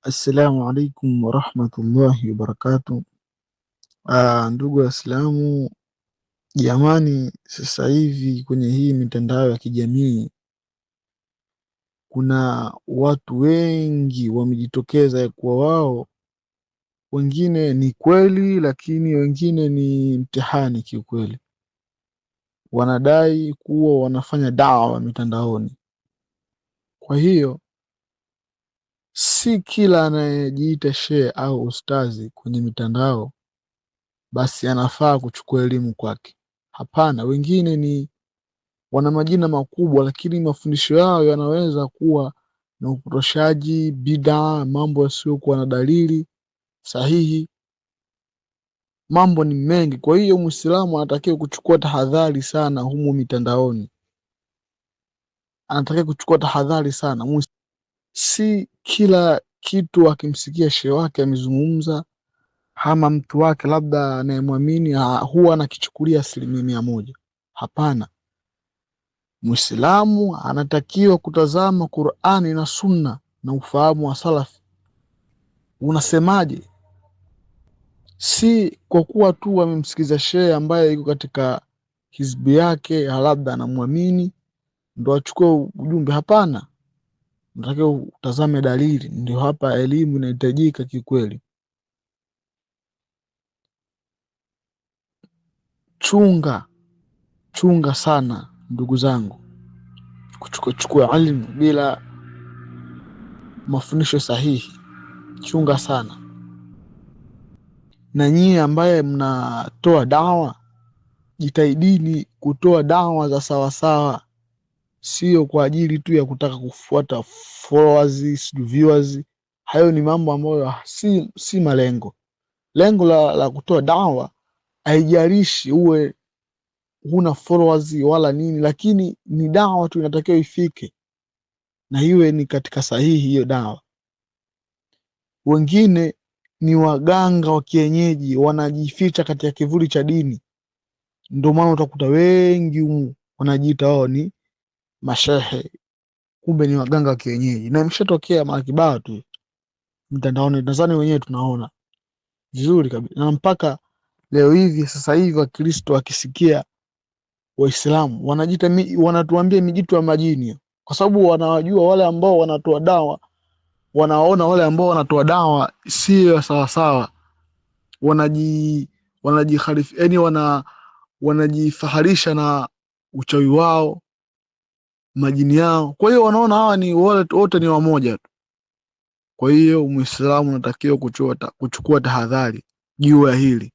Assalamu alaikum warahmatullahi wabarakatuh. Ndugu Waislamu, jamani, sasa hivi kwenye hii mitandao ya kijamii kuna watu wengi wamejitokeza ya kuwa wao, wengine ni kweli lakini wengine ni mtihani kiukweli. Wanadai kuwa wanafanya dawa mitandaoni. Kwa hiyo si kila anayejiita shehe au ustazi kwenye mitandao basi anafaa kuchukua elimu kwake. Hapana, wengine ni wana majina makubwa lakini mafundisho yao yanaweza kuwa na upotoshaji, bid'a, mambo yasiyokuwa na dalili sahihi. Mambo ni mengi. Kwa hiyo Muislamu anatakiwa kuchukua tahadhari sana humu mitandaoni. Anatakiwa kuchukua tahadhari sana. Si kila kitu akimsikia shehe wake amezungumza ama mtu wake labda anayemwamini huwa anakichukulia 100%. Hapana, Muislamu anatakiwa kutazama Qur'ani na Sunna na ufahamu wa Salaf unasemaje. Si kwa kuwa tu amemsikiza shehe ambaye yuko katika hizbi yake labda anamwamini ndo achukue ujumbe. Hapana, unatakiwa utazame dalili. Ndio hapa elimu inahitajika kikweli. Chunga sana ndugu zangu kuchukua elimu bila mafundisho sahihi. Chunga sana. Na nyie ambaye mnatoa dawa, jitahidini kutoa dawa za sawasawa, sio kwa ajili tu ya kutaka kufuata followers, viewers. Hayo ni mambo ambayo si malengo. Lengo la kutoa dawa, haijalishi uwe huna followers wala nini, lakini ni dawa tu inatakiwa ifike na iwe ni katika sahihi hiyo dawa. Wengine ni waganga wa kienyeji, wanajificha katika kivuli cha dini. Ndio maana utakuta wengi wanajiita wao ni mashehe, kumbe ni waganga wa kienyeji. Na imeshatokea mara kibao tu mtandaoni, nadhani wenyewe tunaona vizuri kabisa. Na mpaka leo hivi sasa hivi Wakristo wakisikia Waislamu wanatuambia mijitu ya majini, kwa sababu wanawajua wale ambao wanatoa dawa, wanaona wale ambao wanatoa dawa sio sawa sawa, wanajikhalifu, yani wanajifaharisha na uchawi wao, majini yao. Kwa hiyo wanaona hawa ni wote ni wamoja tu. Kwa hiyo Muislamu anatakiwa kuchukua tahadhari juu ya hili.